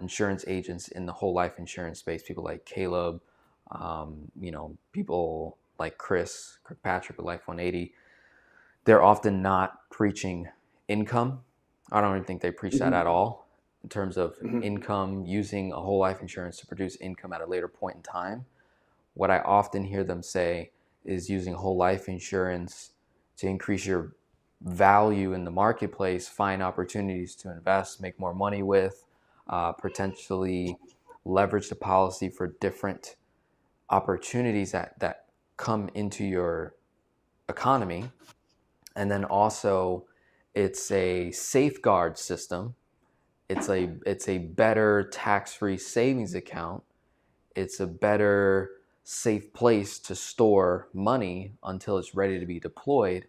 insurance agents in the whole life insurance space, people like Caleb, people like Chris Kirkpatrick with Life 180, they're often not preaching income. I don't even think they preach that at Mhm. all in terms of Mhm. income, using a whole life insurance to produce income at a later point in time. What I often hear them say is using whole life insurance to increase your value in the marketplace, find opportunities to invest, make more money with, potentially leverage the policy for different opportunities that come into your economy. And then also, it's a safeguard system. It's a better tax-free savings account. It's a better safe place to store money until it's ready to be deployed.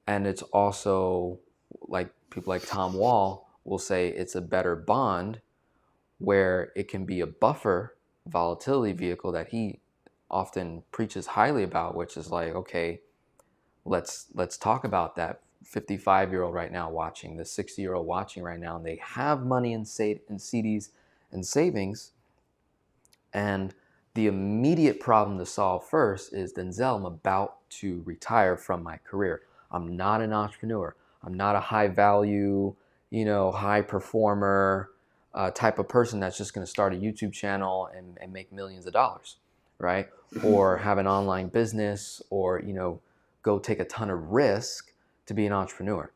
And it's also, like people like Tom Wall will say, it's a better bond where it can be a buffer volatility vehicle that he often preaches highly about, which is like, okay, let's talk about that 55-year-old right now watching, the 60-year-old watching right now, and they have money in CDs and savings. And the immediate problem to solve first is, Denzel, I'm about to retire from my career. I'm not an entrepreneur. I'm not a high value, high performer type of person that's just going to start a YouTube channel and make millions of dollars, right? Mhm. Or have an online business, or, go take a ton of risk to be an entrepreneur.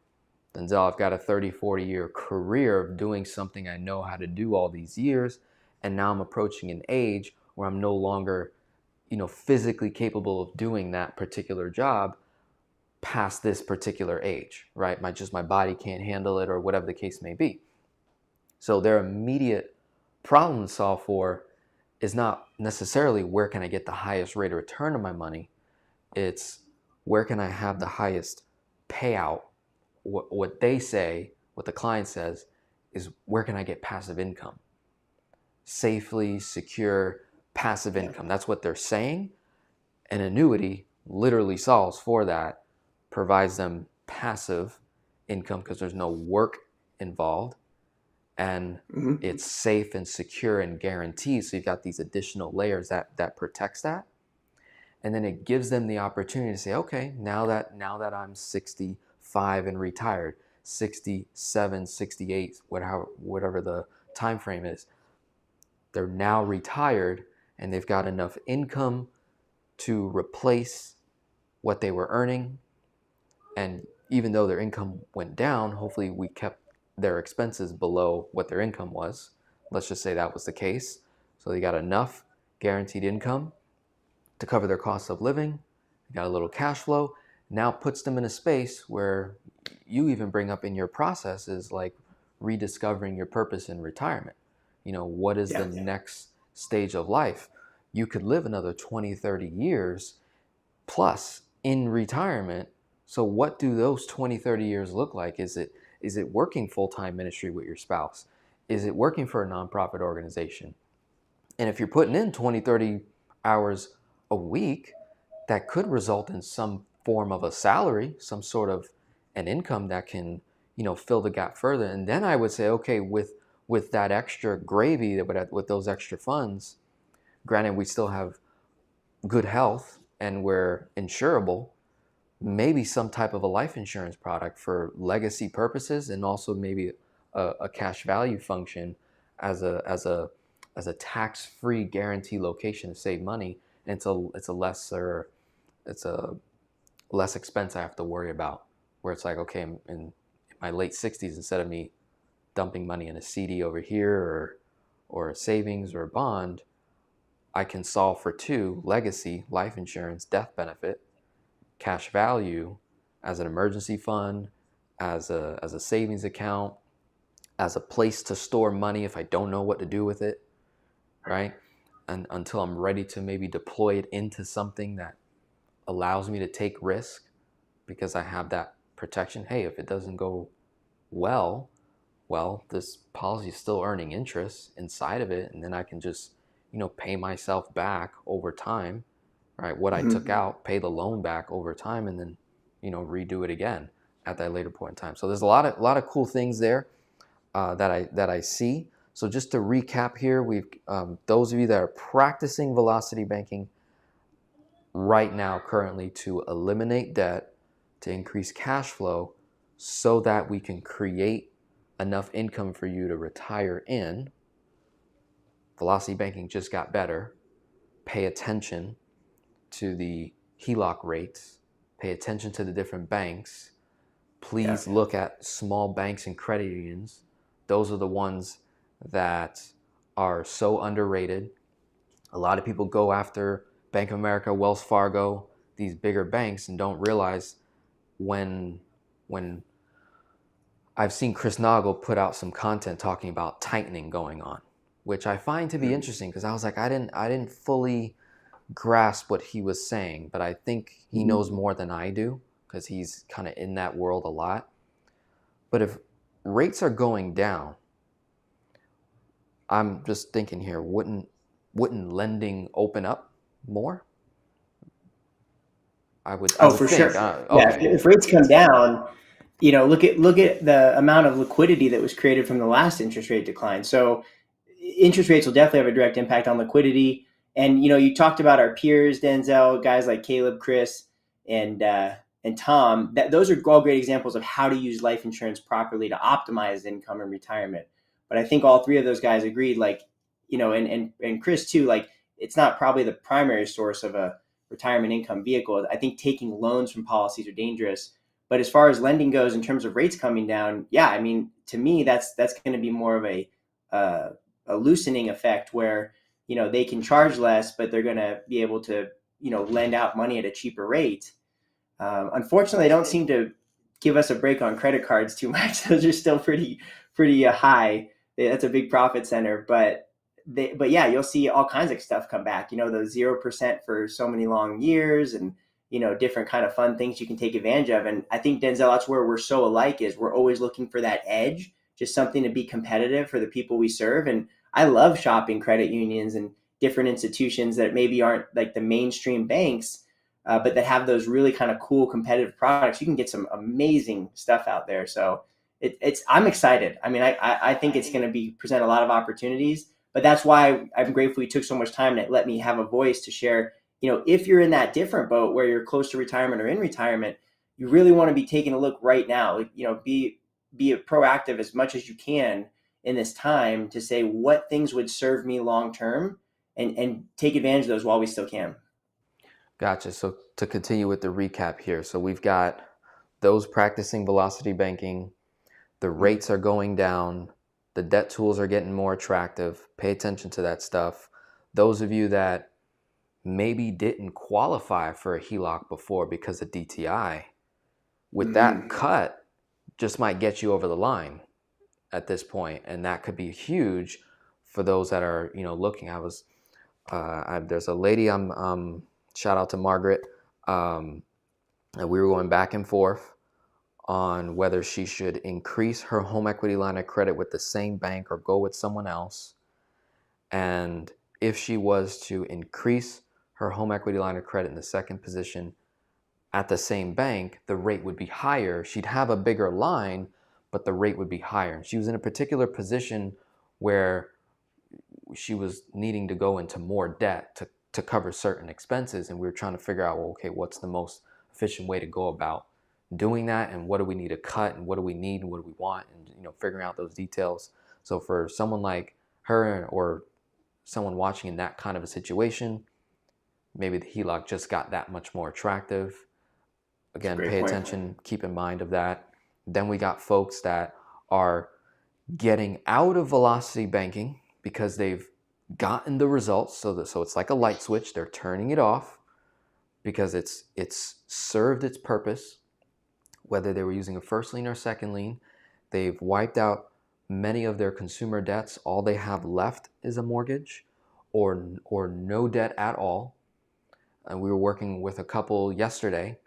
Denzel, I've got a 30, 40-year career of doing something I know how to do all these years. And now I'm approaching an age where I'm no longer, physically capable of doing that particular job past this particular age, right? My body can't handle it, or whatever the case may be. So their immediate problem to solve for is not necessarily where can I get the highest rate of return on my money. It's where can I have the highest payout. What they say, what the client says, is where can I get passive income? Safely, secure, passive Yeah. income. That's what they're saying. An annuity literally solves for that, provides them passive income because there's no work involved, and Mm-hmm. it's safe and secure and guaranteed. So you've got these additional layers that protects that. And then it gives them the opportunity to say, okay, now that I'm 65 and retired, 67, 68, whatever the time frame is, they're now retired and they've got enough income to replace what they were earning. And even though their income went down, hopefully we kept their expenses below what their income was. Let's just say that was the case. So they got enough guaranteed income to cover their cost of living, got a little cash flow, now puts them in a space where you even bring up in your process is like rediscovering your purpose in retirement. What is the Yeah. next stage of life? You could live another 20, 30 years plus in retirement. So what do those 20, 30 years look like? Is it working full-time ministry with your spouse? Is it working for a nonprofit organization? And if you're putting in 20, 30 hours a week, that could result in some form of a salary, some sort of an income that can, fill the gap further. And then I would say, okay, with that extra gravy, with those extra funds, granted we still have good health and we're insurable, maybe some type of a life insurance product for legacy purposes, and also maybe a cash value function as a tax-free guarantee location to save money. And it's a less expense I have to worry about, where it's like, okay, in my late 60s, instead of me dumping money in a CD over here or a savings or a bond, I can solve for two: legacy, life insurance, death benefit, cash value as an emergency fund, as a savings account, as a place to store money if I don't know what to do with it, right? And until I'm ready to maybe deploy it into something that allows me to take risk, because I have that protection. Hey, if it doesn't go well, this policy is still earning interest inside of it, and then I can just, pay myself back over time, right? What I took Mm-hmm. out, pay the loan back over time, and then, redo it again at that later point in time. So there's a lot of cool things there that I see. So just to recap here, we've those of you that are practicing velocity banking right now currently to eliminate debt, to increase cash flow, so that we can create enough income for you to retire in. Velocity banking just got better. Pay attention to the HELOC rates. Pay attention to the different banks. Yeah. Please look at small banks and credit unions. Those are the ones that are so underrated. A lot of people go after Bank of America, Wells Fargo, these bigger banks, and don't realize when when I've seen Chris Nagel put out some content talking about tightening going on, which I find to be Mm-hmm. interesting, because I was like, I didn't fully grasp what he was saying, but I think he knows more than I do because he's kind of in that world a lot. But if rates are going down, I'm just thinking here, wouldn't lending open up more? I Oh, would for sure. think. Yeah. Okay. If rates come down, look at the amount of liquidity that was created from the last interest rate decline. So interest rates will definitely have a direct impact on liquidity. And you talked about our peers, Denzel, guys like Caleb, Chris, and Tom. That those are all great examples of how to use life insurance properly to optimize income and retirement. But I think all three of those guys agreed, like, and Chris too, like, it's not probably the primary source of a retirement income vehicle. I think taking loans from policies are dangerous. But as far as lending goes, in terms of rates coming down, yeah, I mean, to me, that's going to be more of a loosening effect where they can charge less, but they're going to be able to lend out money at a cheaper rate. Unfortunately, they don't seem to give us a break on credit cards too much. Those are still pretty high. That's a big profit center, but yeah, you'll see all kinds of stuff come back. The 0% for so many long years, and different kind of fun things you can take advantage of. And I think, Denzel, that's where we're so alike, is we're always looking for that edge, just something to be competitive for the people we serve. And I love shopping credit unions and different institutions that maybe aren't like the mainstream banks, but that have those really kind of cool competitive products, you can get some amazing stuff out there. So I'm excited. I mean, I think it's going to be present a lot of opportunities, but that's why I'm grateful you took so much time to let me have a voice to share. If you're in that different boat where you're close to retirement or in retirement, you really want to be taking a look right now. Like, be proactive as much as you can in this time to say what things would serve me long term, and take advantage of those while we still can. Gotcha. So to continue with the recap here, so we've got those practicing velocity banking, the rates are going down, the debt tools are getting more attractive. Pay attention to that stuff. Those of you that maybe didn't qualify for a HELOC before because of DTI, with that cut, just might get you over the line at this point, and that could be huge for those that are looking. There's a lady, shout out to Margaret, and we were going back and forth on whether she should increase her home equity line of credit with the same bank or go with someone else. And if she was to increase her home equity line of credit in the second position at the same bank, the rate would be higher. She'd have a bigger line, but the rate would be higher. And she was in a particular position where she was needing to go into more debt to cover certain expenses. And we were trying to figure out, well, okay, what's the most efficient way to go about doing that? And what do we need to cut? And what do we need? And what do we want? And, figuring out those details. So for someone like her or someone watching in that kind of a situation, maybe the HELOC just got that much more attractive. Again, pay attention, keep in mind of that. Then we got folks that are getting out of velocity banking because they've gotten the results. So it's like a light switch. They're turning it off because it's served its purpose. Whether they were using a first lien or second lien, they've wiped out many of their consumer debts. All they have left is a mortgage or no debt at all. And we were working with a couple yesterday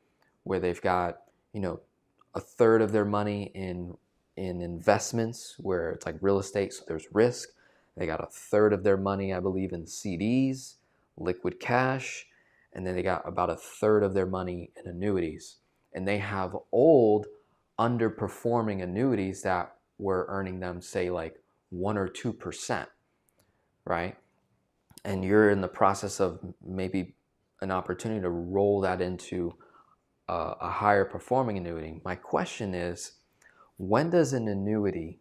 where they've got, a third of their money in investments where it's like real estate, so there's risk. They got a third of their money, I believe, in CDs, liquid cash, and then they got about a third of their money in annuities. And they have old, underperforming annuities that were earning them, say, like 1 or 2%, right? And you're in the process of maybe an opportunity to roll that into a higher performing annuity. My question is, when does an annuity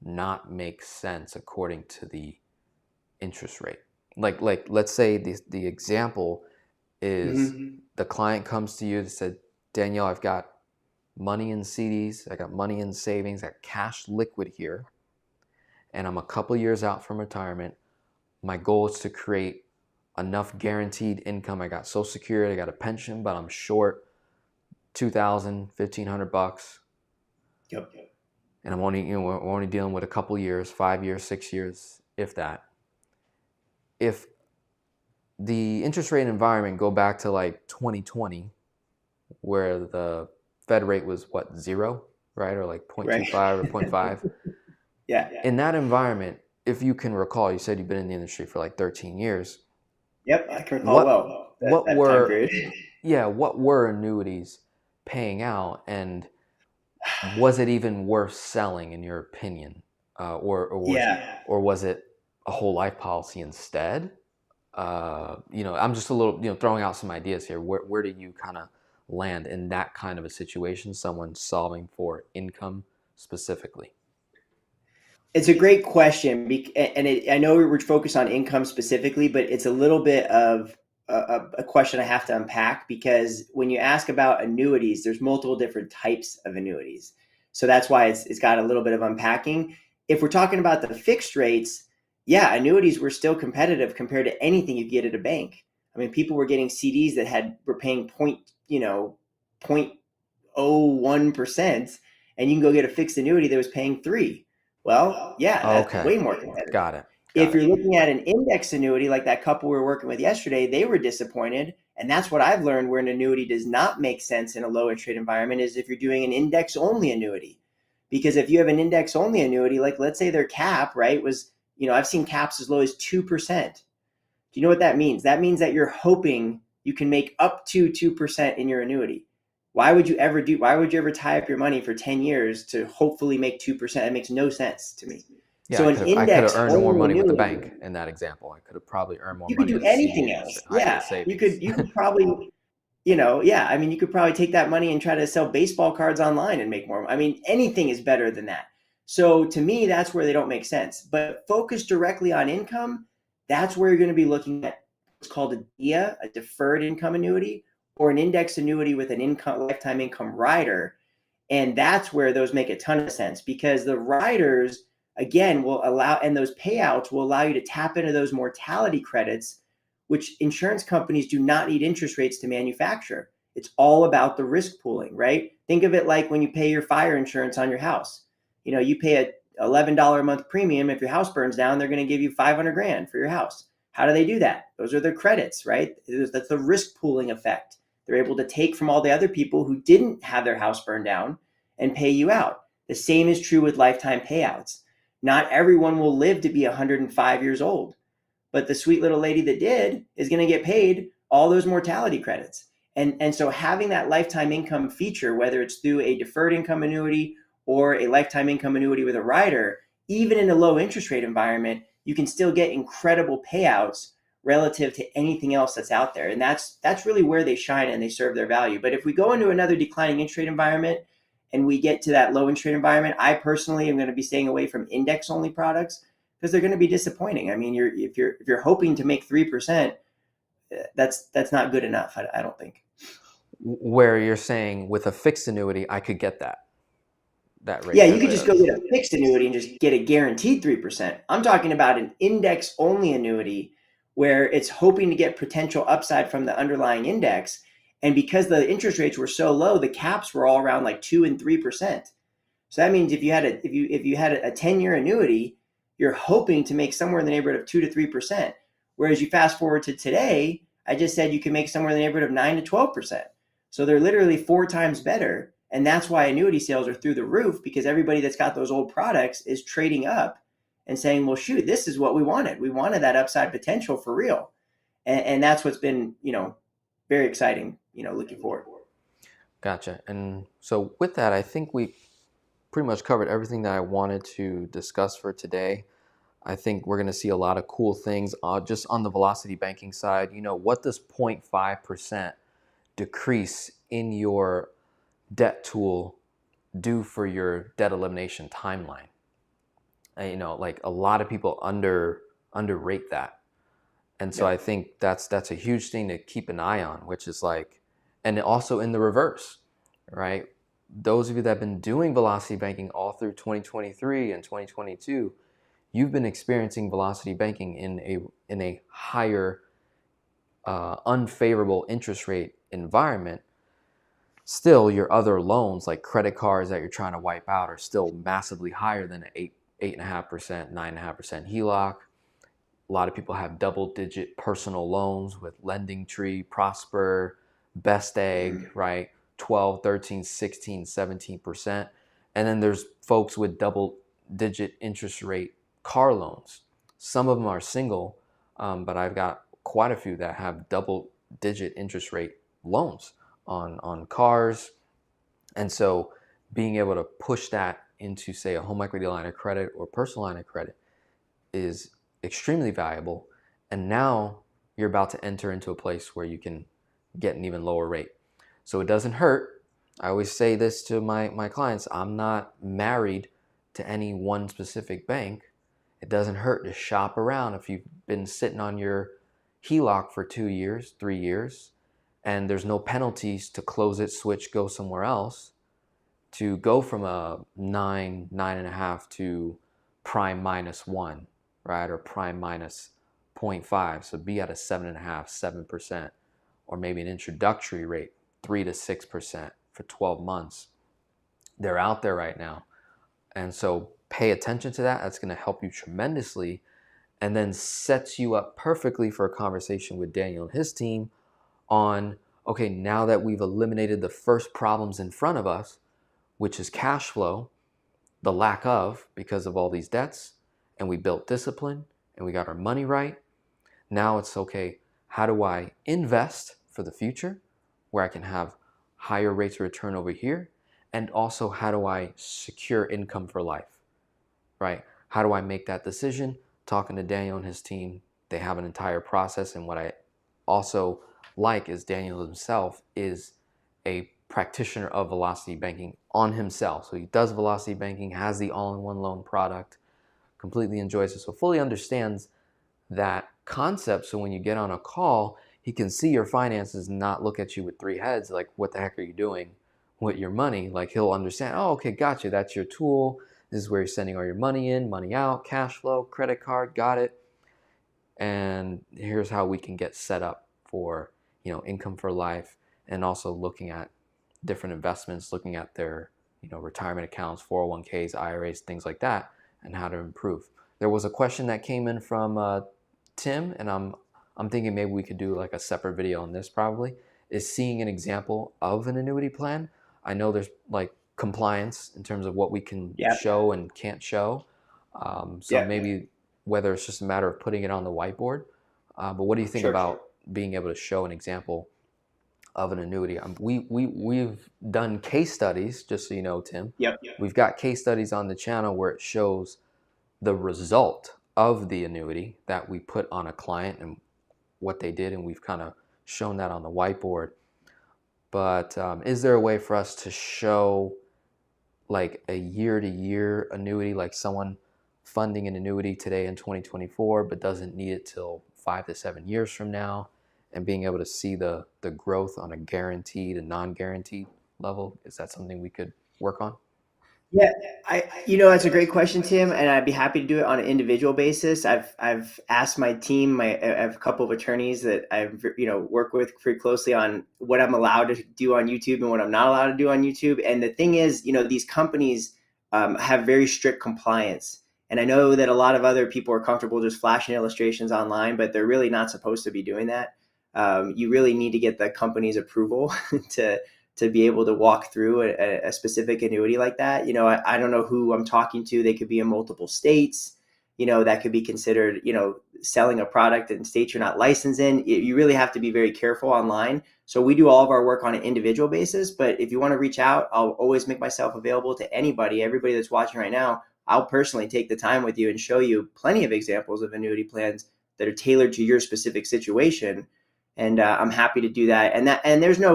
not make sense according to the interest rate? Like let's say the example is the client comes to you and said, Danielle, I've got money in CDs, I got money in savings, I got cash liquid here, and I'm a couple years out from retirement. My goal is to create enough guaranteed income. I got Social Security, I got a pension, but I'm short $2,000, $1,500. Yep. And I'm only, we're only dealing with a couple years, 5 years, 6 years, if that. If the interest rate environment go back to like 2020, where the Fed rate was what, 0, right? Or like 0.25 or 0.5. Yeah. In that environment, if you can recall, you said you've been in the industry for like 13 years. Yep, I can recall that time period. What were annuities paying out, and was it even worth selling in your opinion, or was it a whole life policy instead? I'm just a little throwing out some ideas here. Where do you kind of land in that kind of a situation? Someone solving for income specifically. It's a great question, and I know we were focused on income specifically, but it's a little bit of a question I have to unpack, because when you ask about annuities, there's multiple different types of annuities. So that's why it's got a little bit of unpacking. If we're talking about the fixed rates, yeah, annuities were still competitive compared to anything you get at a bank. I mean, people were getting CDs that were paying 0.01%, and you can go get a fixed annuity that was paying 3. Well, yeah, that's way more competitive. Got it. If you're looking at an index annuity like that couple we were working with yesterday, they were disappointed. And that's what I've learned, where an annuity does not make sense in a low interest rate environment, is if you're doing an index only annuity. Because if you have an index only annuity, like let's say their cap, right, was, I've seen caps as low as 2%. Do you know what that means? That means that you're hoping you can make up to 2% in your annuity. Why would you ever tie up your money for 10 years to hopefully make 2%? That makes no sense to me. Yeah, So an I could have index earned more only money with the annuity, bank in that example. I could have probably earned more you could money do as a anything CD, else. high yield Yeah, savings. you could probably, yeah, I mean, you could probably take that money and try to sell baseball cards online and make more. I mean, anything is better than that. So to me, that's where they don't make sense. But focus directly on income, that's where you're going to be looking at what's called a DIA, a deferred income annuity, or an index annuity with an income lifetime income rider. And that's where those make a ton of sense, because the riders, again, will allow, and those payouts will allow you to tap into those mortality credits, which insurance companies do not need interest rates to manufacture. It's all about the risk pooling, right? Think of it like when you pay your fire insurance on your house. You pay a $11 a month premium. If your house burns down, they're going to give you 500 grand for your house. How do they do that? Those are their credits, right? That's the risk pooling effect. They're able to take from all the other people who didn't have their house burned down and pay you out. The same is true with lifetime payouts. Not everyone will live to be 105 years old, but the sweet little lady that did is going to get paid all those mortality credits. And so having that lifetime income feature, whether it's through a deferred income annuity or a lifetime income annuity with a rider, even in a low interest rate environment, you can still get incredible payouts relative to anything else that's out there. And that's really where they shine and they serve their value. But if we go into another declining interest rate environment and we get to that low interest rate environment, I personally am going to be staying away from index only products because they're going to be disappointing. I mean, if you're hoping to make 3%, that's not good enough. I don't think. Where you're saying with a fixed annuity, I could get that Yeah, rate. you could just go get a fixed annuity and just get a guaranteed 3%. I'm talking about an index only annuity where it's hoping to get potential upside from the underlying index. And because the interest rates were so low, the caps were all around like 2 and 3%. So that means if you had a 10-year annuity, you're hoping to make somewhere in the neighborhood of 2 to 3%. Whereas you fast forward to today, I just said you can make somewhere in the neighborhood of 9 to 12%. So they're literally 4 times better. And that's why annuity sales are through the roof, because everybody that's got those old products is trading up and saying, well, shoot, this is what we wanted. We wanted that upside potential for real. And that's what's been, very exciting, looking forward. Gotcha. And so with that, I think we pretty much covered everything that I wanted to discuss for today. I think we're going to see a lot of cool things just on the velocity banking side. What does 0.5% decrease in your debt tool do for your debt elimination timeline? Like a lot of people underrate that. And so I think that's a huge thing to keep an eye on, which is like, and also in the reverse, right? Those of you that have been doing velocity banking all through 2023 and 2022, you've been experiencing velocity banking in a higher unfavorable interest rate environment. Still, your other loans like credit cards that you're trying to wipe out are still massively higher than an 8.5%, 9.5% HELOC. A lot of people have double-digit personal loans with Lending Tree, Prosper, Best Egg, right? 12, 13, 16, 17%. And then there's folks with double-digit interest rate car loans. Some of them are single, but I've got quite a few that have double-digit interest rate loans on cars. And so being able to push that into, say, a home equity line of credit or personal line of credit is extremely valuable. And now you're about to enter into a place where you can get an even lower rate. So it doesn't hurt. I always say this to my clients. I'm not married to any one specific bank. It doesn't hurt to shop around. If you've been sitting on your HELOC for 2 years, 3 years, and there's no penalties to close it, switch, go somewhere else, to go from a 9.5 to prime -1, right? Or prime minus 0.5. So be at a 7.5, 7%, or maybe an introductory rate, 3 to 6% for 12 months. They're out there right now. And so pay attention to that. That's going to help you tremendously, and then sets you up perfectly for a conversation with Daniel and his team on, okay, now that we've eliminated the first problems in front of us, which is cash flow, the lack of, because of all these debts, and we built discipline and we got our money right. Now it's okay, how do I invest for the future where I can have higher rates of return over here? And also, how do I secure income for life, right? How do I make that decision? Talking to Daniel and his team, they have an entire process. And what I also like is Daniel himself is a practitioner of velocity banking on himself. So he does velocity banking, has the all-in-one loan product, completely enjoys it, so fully understands that concept. So when you get on a call, he can see your finances, not look at you with three heads like, what the heck are you doing with your money? Like, he'll understand, oh, okay, gotcha, that's your tool. This is where you're sending all your money in, money out, cash flow, credit card, got it. And here's how we can get set up for, income for life, and also looking at different investments, looking at their, retirement accounts, 401ks, IRAs, things like that, and how to improve. There was a question that came in from Tim, and I'm thinking maybe we could do like a separate video on this. Probably is seeing an example of an annuity plan. I know there's like compliance in terms of what we can Yep. show and can't show. So Yep. maybe whether it's just a matter of putting it on the whiteboard. But what do you think Sure. about being able to show an example of an annuity? We've done case studies, just so you know, Tim. Yep. We've got case studies on the channel where it shows the result of the annuity that we put on a client and what they did, and we've kind of shown that on the whiteboard. But is there a way for us to show like a year-to-year annuity, like someone funding an annuity today in 2024 but doesn't need it till 5 to 7 years from now, and being able to see the growth on a guaranteed and non-guaranteed level? Is that something we could work on? Yeah, that's a great question, Tim, and I'd be happy to do it on an individual basis. I've asked my team, I have a couple of attorneys that I've work with pretty closely on what I'm allowed to do on YouTube and what I'm not allowed to do on YouTube. And the thing is, these companies have very strict compliance, and I know that a lot of other people are comfortable just flashing illustrations online, but they're really not supposed to be doing that. You really need to get the company's approval to be able to walk through a specific annuity like that. I don't know who I'm talking to. They could be in multiple states, that could be considered, selling a product in states you're not licensed in. You really have to be very careful online. So we do all of our work on an individual basis, but if you want to reach out, I'll always make myself available to everybody that's watching right now. I'll personally take the time with you and show you plenty of examples of annuity plans that are tailored to your specific situation. And I'm happy to do that. And there's no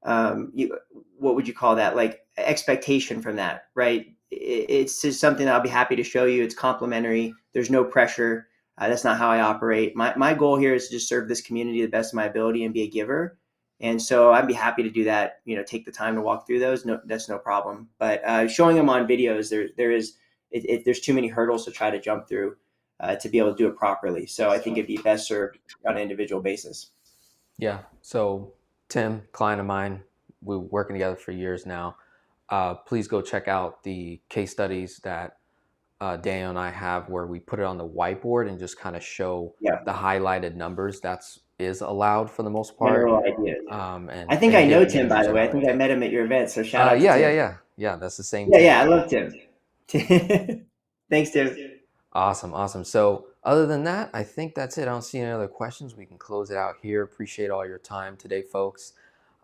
what would you call that? Like expectation from that, right? It's just something I'll be happy to show you. It's complimentary. There's no pressure. That's not how I operate. My goal here is to just serve this community to the best of my ability and be a giver. And so I'd be happy to do that. Take the time to walk through those. No, that's no problem. But showing them on videos, there's too many hurdles to try to jump through to be able to do it properly. So I think it'd be best served on an individual basis. Yeah. So Tim, client of mine, we're working together for years now. Please go check out the case studies that Daniel and I have, where we put it on the whiteboard and just kind of show the highlighted numbers. That's is allowed for the most part. ENROLL ideas. And I think I know give Tim, as a by the way. I general think I idea. met him at your event. So shout out to Yeah, Tim. yeah. That's the same Yeah, Tim. I love Tim. Thanks, Tim. Awesome. So other than that, I think that's it. I don't see any other questions. We can close it out here. Appreciate all your time today, folks.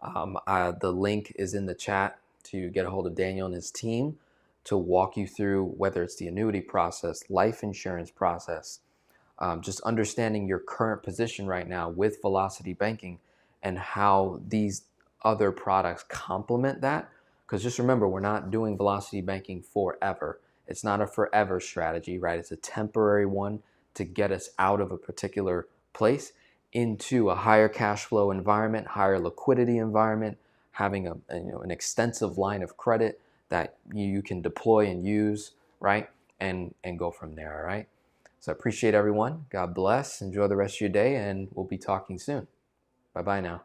The link is in the chat to get a hold of Daniel and his team to walk you through whether it's the annuity process, life insurance process, just understanding your current position right now with Velocity Banking and how these other products complement that. Because just remember, we're not doing Velocity Banking forever. It's not a forever strategy, right? It's a temporary one to get us out of a particular place into a higher cash flow environment, higher liquidity environment, having an extensive line of credit that you can deploy and use, right? And go from there, all right? So I appreciate everyone. God bless. Enjoy the rest of your day, and we'll be talking soon. Bye-bye now.